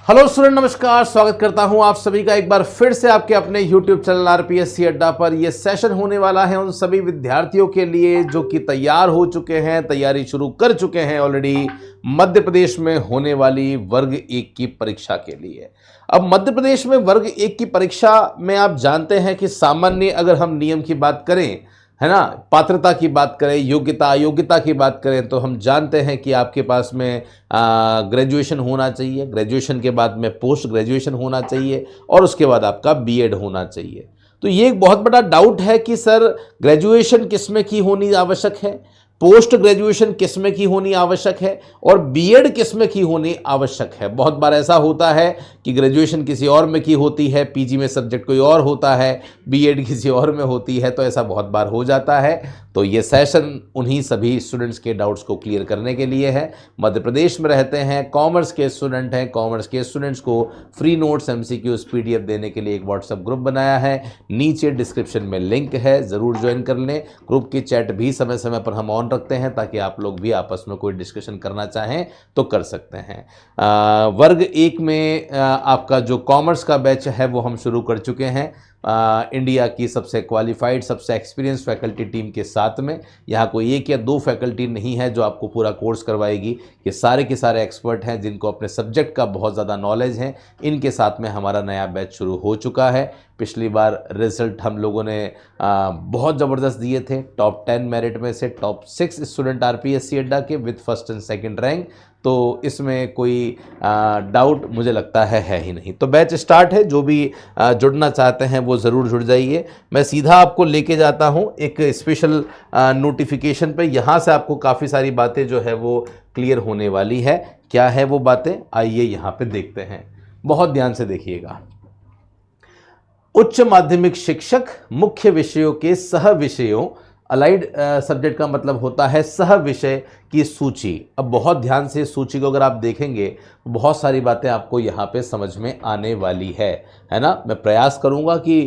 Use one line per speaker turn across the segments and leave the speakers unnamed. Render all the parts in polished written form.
Hello student, नमस्कार। स्वागत करता हूं आप सभी का एक बार फिर से आपके अपने YouTube चैनल आरपीएससी अड्डा पर। यह सेशन होने वाला है उन सभी विद्यार्थियों के लिए जो कि तैयार हो चुके हैं, तैयारी शुरू कर चुके हैं ऑलरेडी मध्य प्रदेश में होने वाली वर्ग 1 की परीक्षा के लिए। अब मध्य प्रदेश में वर्ग 1 की परीक्षा में आप जानते हैं कि सामान्य अगर हम नियम की बात करें, है ना, पात्रता की बात करें, योग्यता अयोग्यता की बात करें, तो हम जानते हैं कि आपके पास में ग्रेजुएशन होना चाहिए, ग्रेजुएशन के बाद में पोस्ट ग्रेजुएशन होना चाहिए और उसके बाद आपका बीएड होना चाहिए। तो ये एक बहुत बड़ा डाउट है कि सर ग्रेजुएशन किसमें की होनी आवश्यक है, पोस्ट ग्रेजुएशन किसमें की होनी आवश्यक है और बीएड किसमें की होनी आवश्यक है। बहुत बार ऐसा होता है कि ग्रेजुएशन किसी और में की होती है, पीजी में सब्जेक्ट कोई और होता है, बीएड किसी और में होती है, तो ऐसा बहुत बार हो जाता है। तो ये सेशन उन्हीं सभी स्टूडेंट्स के डाउट्स को क्लियर करने के लिए है। मध्य प्रदेश में रहते हैं, कॉमर्स के स्टूडेंट हैं, कॉमर्स के स्टूडेंट्स को फ्री नोट्स एमसीक्यूज पीडीएफ देने के लिए एक व्हाट्सएप ग्रुप बनाया है। नीचे डिस्क्रिप्शन में लिंक है, ज़रूर ज्वाइन कर लें। ग्रुप की चैट भी समय समय पर हम ऑन रखते हैं ताकि आप लोग भी आपस में कोई डिस्कशन करना चाहें तो कर सकते हैं। वर्ग 1 में आपका जो कॉमर्स का बैच है वो हम शुरू कर चुके हैं इंडिया की सबसे क्वालिफाइड, सबसे एक्सपीरियंस फैकल्टी टीम के साथ में। यहाँ कोई एक या दो फैकल्टी नहीं है जो आपको पूरा कोर्स करवाएगी, ये सारे के सारे एक्सपर्ट हैं जिनको अपने सब्जेक्ट का बहुत ज़्यादा नॉलेज है। इनके साथ में हमारा नया बैच शुरू हो चुका है। पिछली बार रिजल्ट हम लोगों ने बहुत ज़बरदस्त दिए थे। टॉप 10 मेरिट में से टॉप 6 स्टूडेंट आरपीएससी अड्डा के with first and second rank, तो इसमें कोई डाउट मुझे लगता है ही नहीं। तो बैच स्टार्ट है, जो भी जुड़ना चाहते हैं वो ज़रूर जुड़ जाइए। मैं सीधा आपको लेके जाता हूँ एक स्पेशल नोटिफिकेशन पे। यहाँ से आपको काफ़ी सारी बातें जो है वो क्लियर होने वाली है। क्या है वो बातें, आइए यहाँ पे देखते हैं। बहुत ध्यान से देखिएगा। उच्च माध्यमिक शिक्षक मुख्य विषयों के सह विषयों, अलाइड सब्जेक्ट का मतलब होता है सह विषय की सूची। अब बहुत ध्यान से सूची को अगर आप देखेंगे तो बहुत सारी बातें आपको यहाँ पे समझ में आने वाली है ना। मैं प्रयास करूँगा कि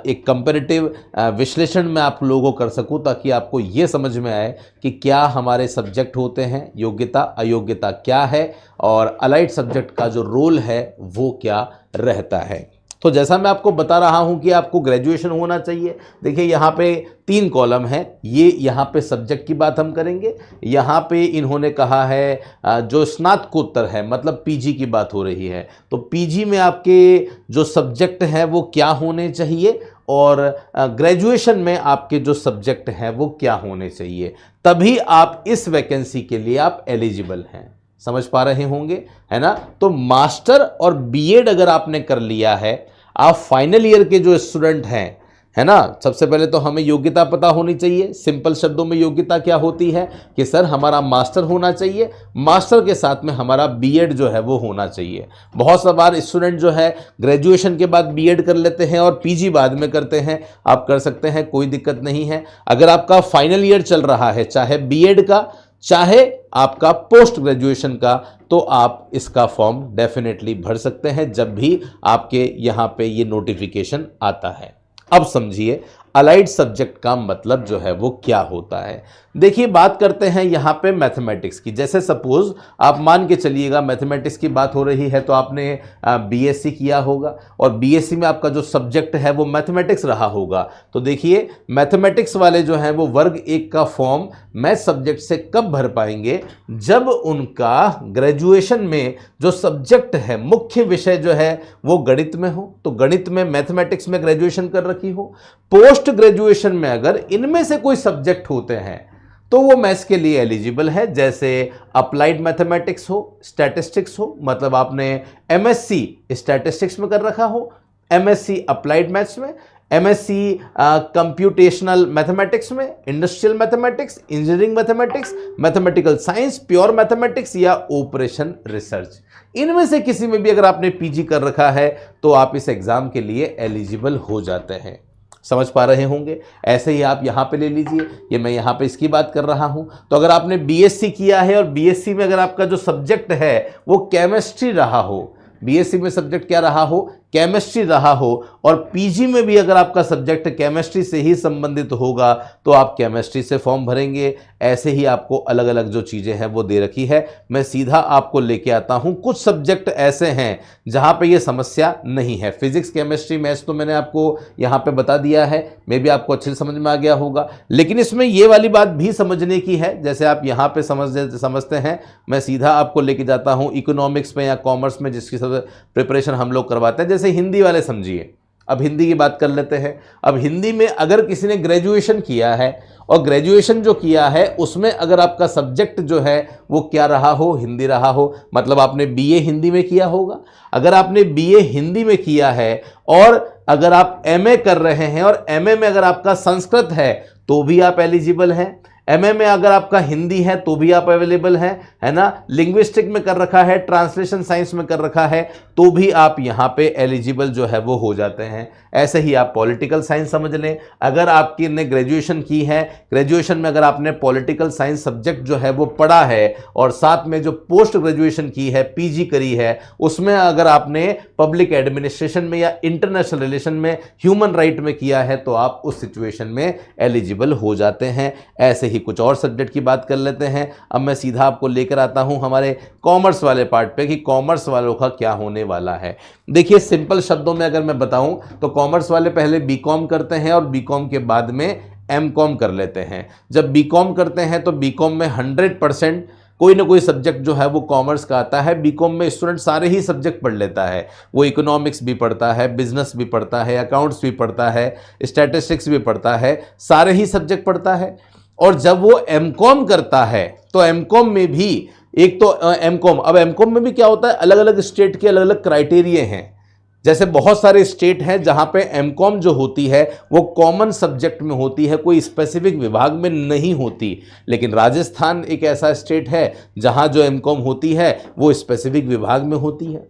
एक कंपैरेटिव विश्लेषण में आप लोगों को कर सकूँ ताकि आपको ये समझ में आए कि क्या हमारे सब्जेक्ट होते हैं, योग्यता अयोग्यता क्या है और अलाइड सब्जेक्ट का जो रोल है वो क्या रहता है। तो जैसा मैं आपको बता रहा हूं कि आपको ग्रेजुएशन होना चाहिए। देखिए यहाँ पे 3 कॉलम है, ये यहाँ पे सब्जेक्ट की बात हम करेंगे। यहाँ पे इन्होंने कहा है जो स्नातकोत्तर है, मतलब पीजी की बात हो रही है, तो पीजी में आपके जो सब्जेक्ट हैं वो क्या होने चाहिए और ग्रेजुएशन में आपके जो सब्जेक्ट हैं वो क्या होने चाहिए, तभी आप इस वैकेंसी के लिए आप एलिजिबल हैं। समझ पा रहे होंगे, है ना। तो मास्टर और बीएड अगर आपने कर लिया है, आप फाइनल ईयर के जो स्टूडेंट हैं, है ना, सबसे पहले तो हमें योग्यता पता होनी चाहिए। सिंपल शब्दों में योग्यता क्या होती है कि सर हमारा मास्टर होना चाहिए, मास्टर के साथ में हमारा बीएड जो है वो होना चाहिए। बहुत सा बार स्टूडेंट जो है ग्रेजुएशन के बाद बीएड कर लेते हैं और पीजी बाद में करते हैं। आप कर सकते हैं, कोई दिक्कत नहीं है। अगर आपका फाइनल ईयर चल रहा है, चाहे बीएड का चाहे आपका पोस्ट ग्रेजुएशन का, तो आप इसका फॉर्म डेफिनेटली भर सकते हैं जब भी आपके यहाँ पे ये नोटिफिकेशन आता है। अब समझिए अलाइड सब्जेक्ट का मतलब जो है वो क्या होता है। देखिए बात करते हैं यहाँ पे मैथमेटिक्स की। जैसे सपोज आप मान के चलिएगा मैथमेटिक्स की बात हो रही है, तो आपने बीएससी किया होगा और बीएससी में आपका जो सब्जेक्ट है वो मैथमेटिक्स रहा होगा। तो देखिए मैथमेटिक्स वाले जो हैं वो वर्ग 1 का फॉर्म मैथ सब्जेक्ट से कब भर पाएंगे, जब उनका ग्रेजुएशन में जो सब्जेक्ट है, मुख्य विषय जो है वो गणित में हो, तो गणित में मैथमेटिक्स में ग्रेजुएशन कर रखी हो। पोस्ट ग्रेजुएशन में अगर इनमें से कोई सब्जेक्ट होते हैं तो वो मैथ्स के लिए एलिजिबल है। जैसे अप्लाइड मैथमेटिक्स हो, स्टैटिस्टिक्स हो, मतलब आपने एमएससी स्टैटिस्टिक्स में कर रखा हो, एमएससी अप्लाइड मैथ्स में, एमएससी कंप्यूटेशनल मैथमेटिक्स में, industrial mathematics, engineering mathematics, mathematical science, pure mathematics या ऑपरेशन रिसर्च, इनमें से किसी में भी अगर आपने पीजी कर रखा है तो आप इस एग्जाम के लिए एलिजिबल हो जाते हैं। समझ पा रहे होंगे। ऐसे ही आप यहाँ पे ले लीजिए, ये मैं यहाँ पे इसकी बात कर रहा हूँ। तो अगर आपने बीएससी किया है और बीएससी में अगर आपका जो सब्जेक्ट है वो केमिस्ट्री रहा हो, बीएससी में सब्जेक्ट क्या रहा हो, केमिस्ट्री रहा हो और पीजी में भी अगर आपका सब्जेक्ट केमिस्ट्री से ही संबंधित होगा तो आप केमिस्ट्री से फॉर्म भरेंगे। ऐसे ही आपको अलग अलग जो चीज़ें हैं वो दे रखी है। मैं सीधा आपको लेके आता हूं, कुछ सब्जेक्ट ऐसे हैं जहां पे ये समस्या नहीं है। फिजिक्स, केमिस्ट्री, मैथ्स तो मैंने आपको यहां पे बता दिया है, मे भी आपको अच्छे से समझ में आ गया होगा। लेकिन इसमें ये वाली बात भी समझने की है, जैसे आप यहां पे समझते हैं, मैं सीधा आपको लेके जाता हूं इकोनॉमिक्स में या कॉमर्स में जिसकी सब प्रिपरेशन हम लोग करवाते हैं। जैसे हिंदी वाले समझिए, अब हिंदी की बात कर लेते हैं। अब हिंदी में अगर किसी ने ग्रेजुएशन किया है और ग्रेजुएशन जो किया है उसमें अगर आपका सब्जेक्ट जो है वो क्या रहा हो, हिंदी रहा हो, मतलब आपने बीए हिंदी में किया होगा। अगर आपने बीए हिंदी में किया है और अगर आप एमए कर रहे हैं और एमए में अगर आपका संस्कृत है तो भी आप एलिजिबल हैं। एमए में अगर आपका हिंदी है तो भी आप अवेलेबल हैं, है ना। लिंग्विस्टिक में कर रखा है, ट्रांसलेशन साइंस में कर रखा है तो भी आप यहाँ पे एलिजिबल जो है वो हो जाते हैं। ऐसे ही आप पॉलिटिकल साइंस समझ लें, अगर आपकी ने ग्रेजुएशन की है, ग्रेजुएशन में अगर आपने पॉलिटिकल साइंस सब्जेक्ट जो है वो पढ़ा है और साथ में जो पोस्ट ग्रेजुएशन की है, पीजी करी है, उसमें अगर आपने पब्लिक एडमिनिस्ट्रेशन में या इंटरनेशनल रिलेशन में, ह्यूमन राइट में किया है तो आप उस सिचुएशन में एलिजिबल हो जाते हैं। ऐसे ही कुछ और सब्जेक्ट की बात कर लेते हैं। अब मैं सीधा आपको लेकर आता हूं हमारे कॉमर्स वाले पार्ट पे कि कॉमर्स वालों का क्या होने वाला है। देखिए, सिंपल शब्दों में अगर मैं बताऊं तो कॉमर्स वाले पहले बीकॉम करते हैं और बीकॉम के बाद में एमकॉम कर लेते हैं। जब बीकॉम करते हैं तो बीकॉम में 100% कोई ना कोई सब्जेक्ट जो है वो कॉमर्स का आता है। बीकॉम में स्टूडेंट सारे ही सब्जेक्ट पढ़ लेता है, वो इकोनॉमिक्स भी पढ़ता है, बिजनेस भी पढ़ता है, अकाउंट्स भी पढ़ता है, स्टैटिस्टिक्स भी पढ़ता है, सारे ही सब्जेक्ट पढ़ता है। और जब वो एमकॉम करता है तो एमकॉम में भी एक तो एमकॉम, अब एमकॉम में भी क्या होता है, अलग अलग स्टेट के अलग अलग क्राइटेरिया हैं। जैसे बहुत सारे स्टेट हैं जहां पे एमकॉम जो होती है वो कॉमन सब्जेक्ट में होती है, कोई स्पेसिफिक विभाग में नहीं होती। लेकिन राजस्थान एक ऐसा स्टेट है जहां जो एमकॉम होती है वो स्पेसिफिक विभाग में होती है।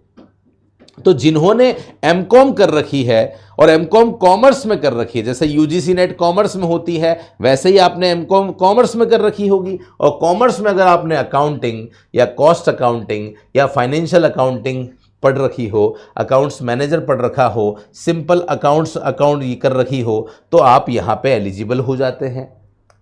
तो जिन्होंने एमकॉम कर रखी है और एमकॉम कॉमर्स में कर रखी है, जैसे यूजीसी नेट कॉमर्स में होती है वैसे ही आपने एमकॉम कॉमर्स में कर रखी होगी। और कॉमर्स में अगर आपने अकाउंटिंग या कॉस्ट अकाउंटिंग या फाइनेंशियल अकाउंटिंग पढ़ रखी हो, अकाउंट्स मैनेजर पढ़ रखा हो, सिंपल अकाउंट ये कर रखी हो तो आप यहाँ पे एलिजिबल हो जाते हैं।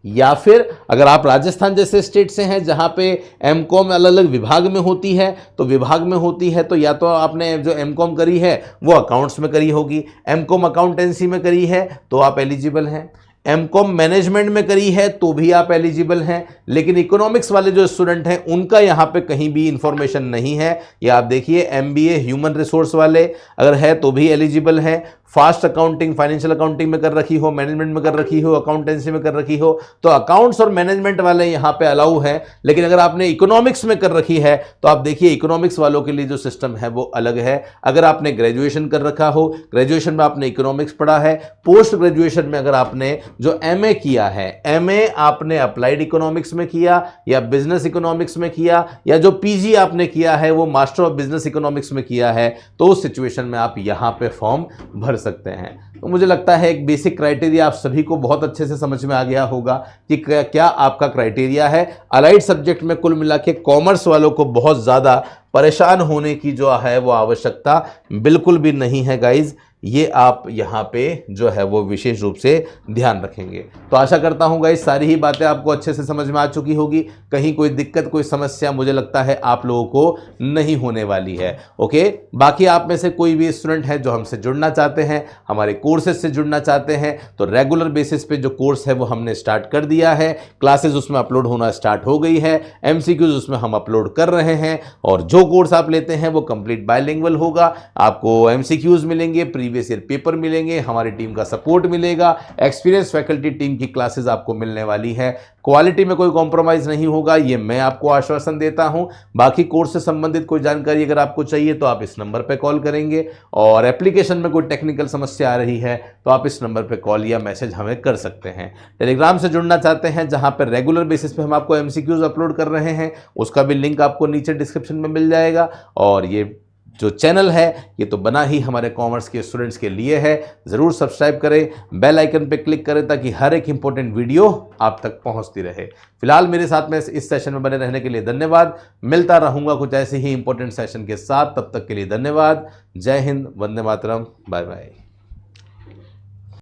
या फिर अगर आप राजस्थान जैसे स्टेट से हैं जहां पे एमकॉम अलग अलग विभाग में होती है, तो विभाग में होती है तो या तो आपने जो एमकॉम करी है वो अकाउंट्स में करी होगी, एमकॉम अकाउंटेंसी में करी है तो आप एलिजिबल हैं, एमकॉम मैनेजमेंट में करी है तो भी आप एलिजिबल हैं। लेकिन इकोनॉमिक्स वाले जो स्टूडेंट हैं उनका यहाँ पे कहीं भी इंफॉर्मेशन नहीं है। या आप देखिए एमबीए ह्यूमन रिसोर्स वाले अगर है तो भी एलिजिबल हैं। फास्ट अकाउंटिंग, फाइनेंशियल अकाउंटिंग में कर रखी हो, मैनेजमेंट में कर रखी हो, अकाउंटेंसी में कर रखी हो तो अकाउंट्स और मैनेजमेंट वाले यहाँ पे अलाउ है। लेकिन अगर आपने इकोनॉमिक्स में कर रखी है तो आप देखिए इकोनॉमिक्स वालों के लिए जो सिस्टम है वो अलग है। अगर आपने ग्रेजुएशन कर रखा हो, ग्रेजुएशन में आपने इकोनॉमिक्स पढ़ा है, पोस्ट ग्रेजुएशन में अगर आपने जो एमए किया है, एमए आपने अप्लाइड इकोनॉमिक्स में किया या बिजनेस इकोनॉमिक्स में किया, या जो पीजी आपने किया है वो मास्टर ऑफ बिजनेस इकोनॉमिक्स में किया है, तो उस सिचुएशन में आप यहाँ पे फॉर्म भर सकते हैं। तो मुझे लगता है एक बेसिक क्राइटेरिया आप सभी को बहुत अच्छे से समझ में आ गया होगा कि क्या आपका क्राइटेरिया है। अलाइड सब्जेक्ट में कुल मिला के कॉमर्स वालों को बहुत ज़्यादा परेशान होने की जो है वो आवश्यकता बिल्कुल भी नहीं है गाइज। ये आप यहाँ पे जो है वो विशेष रूप से ध्यान रखेंगे। तो आशा करता हूँ गाइस सारी ही बातें आपको अच्छे से समझ में आ चुकी होगी। कहीं कोई दिक्कत, कोई समस्या मुझे लगता है आप लोगों को नहीं होने वाली है। ओके, बाकी आप में से कोई भी स्टूडेंट है जो हमसे जुड़ना चाहते हैं, हमारे कोर्सेज से जुड़ना चाहते हैं, तो रेगुलर बेसिस पे जो कोर्स है वो हमने स्टार्ट कर दिया है। क्लासेज उसमें अपलोड होना स्टार्ट हो गई है, एमसीक्यूज उसमें हम अपलोड कर रहे हैं। और जो कोर्स आप लेते हैं वो कंप्लीट बायलिंगुअल होगा। आपको एमसीक्यूज मिलेंगे, प्रीवियस ईयर पेपर मिलेंगे, हमारी टीम का सपोर्ट मिलेगा, एक्सपीरियंस फैकल्टी टीम की क्लासेस आपको मिलने वाली है। क्वालिटी में कोई कॉम्प्रोमाइज़ नहीं होगा, ये मैं आपको आश्वासन देता हूं। बाकी कोर्स से संबंधित कोई जानकारी अगर आपको चाहिए तो आप इस नंबर पे कॉल करेंगे, और एप्लीकेशन में कोई टेक्निकल समस्या आ रही है तो आप इस नंबर पे कॉल या मैसेज हमें कर सकते हैं। टेलीग्राम से जुड़ना चाहते हैं जहां पर रेगुलर बेसिस पे हम आपको एमसीक्यूज अपलोड कर रहे हैं, उसका भी लिंक आपको नीचे डिस्क्रिप्शन में मिल जाएगा। और ये जो चैनल है ये तो बना ही हमारे कॉमर्स के स्टूडेंट्स के लिए है। ज़रूर सब्सक्राइब करें, बेल आइकन पे क्लिक करें ताकि हर एक इंपॉर्टेंट वीडियो आप तक पहुंचती रहे। फिलहाल मेरे साथ में इस सेशन में बने रहने के लिए धन्यवाद। मिलता रहूंगा कुछ ऐसे ही इंपॉर्टेंट सेशन के साथ, तब तक के लिए धन्यवाद। जय हिंद, वंदे मातरम, बाय बाय।